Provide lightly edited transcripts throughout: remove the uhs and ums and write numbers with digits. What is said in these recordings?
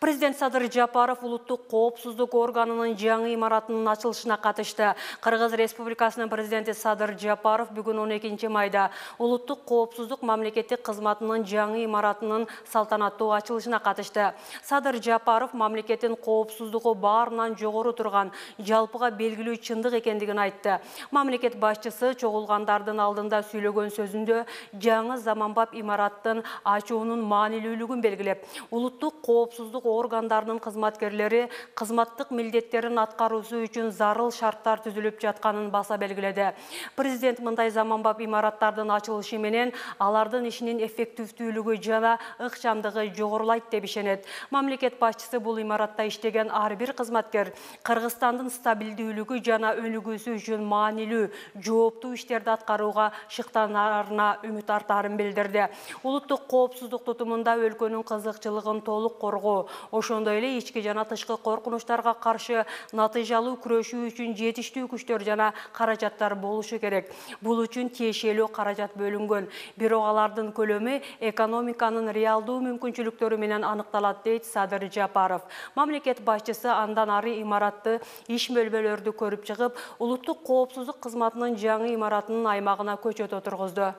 Президент Садыр Жапаров улуттук коопсуздук органынын жаңы имаратынын ачылышына катышты. Кыргыз Республикасынын президенти Садыр Жапаров бүгүн 12 майда улуттук коопсуздук мамлекеттик кызматынын жаңы имаратынын салтанаттуу ачылышына катышты. Садыр Жапаров мамлекеттин коопсуздугу баарынан жогору турган, жалпыга белгилүү чындык экендигин айтты. Мамлекет башчысы чогулгандардын алдында сүйлөгөн сөзүндө жаңы заманбап имараттын ачуунун маанилүүлүгүн белгилеп, улуттук коопсуздук органдарынын кызматкерлери кызматтык милдеттерин аткаруусу үчүн зарыл шарттар түзүлүп жатканын баса белгиледи. Президент мындай заманбап имараттардын ачылышы менен алардын ишинин эффективдүүлүгү жана ыкчамдыгы жогорулайт деп ишенет. Мамлекет башчысы бул имаратта иштеген ар бир кызматкер Кыргызстандын стабилдүүлүгү жана өнүгүүсү үчүн маанилүү, жооптуу иштерди аткарууга шыктанарына үмүт артаарын билдирди. Улуттук коопсуздук тутумунда өлкөнүн кызыкчылыгын толук коргоо, ошондой эле ички жана тышкы коркунучтарга каршы натыйжалуу күрөшүү үчүн жетиштүү күчтөр жана каражаттар болушу керек. Бул үчүн тиешелүү каражат бөлүнгөн. Бирок алардын көлөмү экономиканын реалдуу мүмкүнчүлүктөрү менен аныкталат, дейт Садыр Жапаров. Мамлекет башчысы андан ары имаратты, иш бөлмөлөрдү көрүп чыгып, улуттук коопсуздук кызматынын жаңы имаратынын аймагына көчөт отургузду.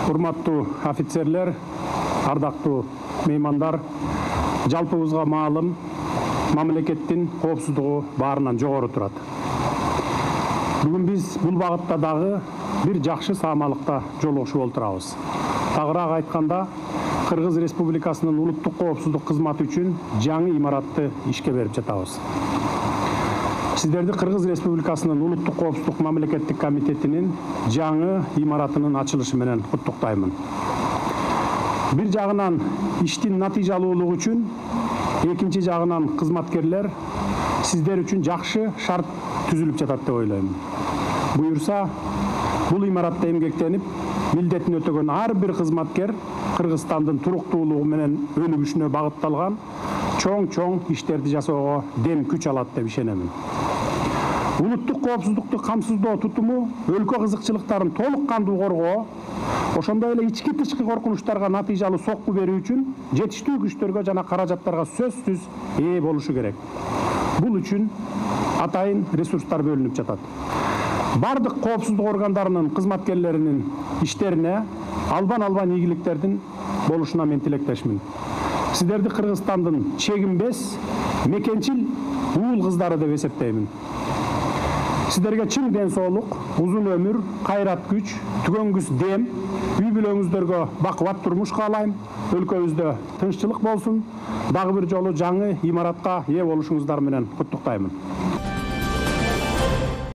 Урматтуу офицерлер, ардактуу меймандар, жалпыбызга маалым, мамлекеттин коопсуздугу баарынан жогору турат. Бүгүн биз бул багытта дагы бир жакшы саамалыкта жолугушуп отурабыз. Тагыраак айтканда, Кыргыз Республикасынын улуттук коопсуздук кызматы үчүн жаңы имаратты ишке берип жатабыз. Сиздерди Кыргыз Республикасынын улуттук коопсуздук мамлекеттик комитетинин жаңы имаратынын ачылышы менен куттуктаймын. Бир жагынан иштин натыйжалуулугу үчүн, экинчи жагынан кызматкерлер сиздер үчүн жакшы шарт түзүлүп жатат деп ойлойм. Буюрса, бул имаратта эмгектенип, милдетин өтөгөн ар бир кызматкер Кыргызстандын туруктуулугу менен өнүгүшүнө багытталган чоң иштерди жасоого дем күч алат деп ишенемин. Улуттук коопсуздукту камсыздоо тутуму өлкө кызыкчылыктарын толук кандуу коргоо, ошондой эле ички тышкы коркунучтарга натыйжалуу сокку берүү үчүн жетиштүү күчтөргө жана каражаттарга сөзсүз ээ болушу керек. Бул үчүн атайын ресурстар бөлүнүп жатат. Бардык коопсуздук органдарынын кызматкерлеринин иштерине албан ийгиликтердин болушуна мен тилектешмин. Сиздерди Кыргызстандын чегинбес, мекенчил уул кыздары деп эсептеймин. Сиздерге чың ден соолук, узун өмүр, кайрат күч, түгөнгүс дем, үй бүлөңүздөргө бакубат турмуш каалайм. Өлкөбүздө тынччылык болсун. Дагы бир жолу жаңы имаратка ээ болушуңуздар менен куттуктаймын.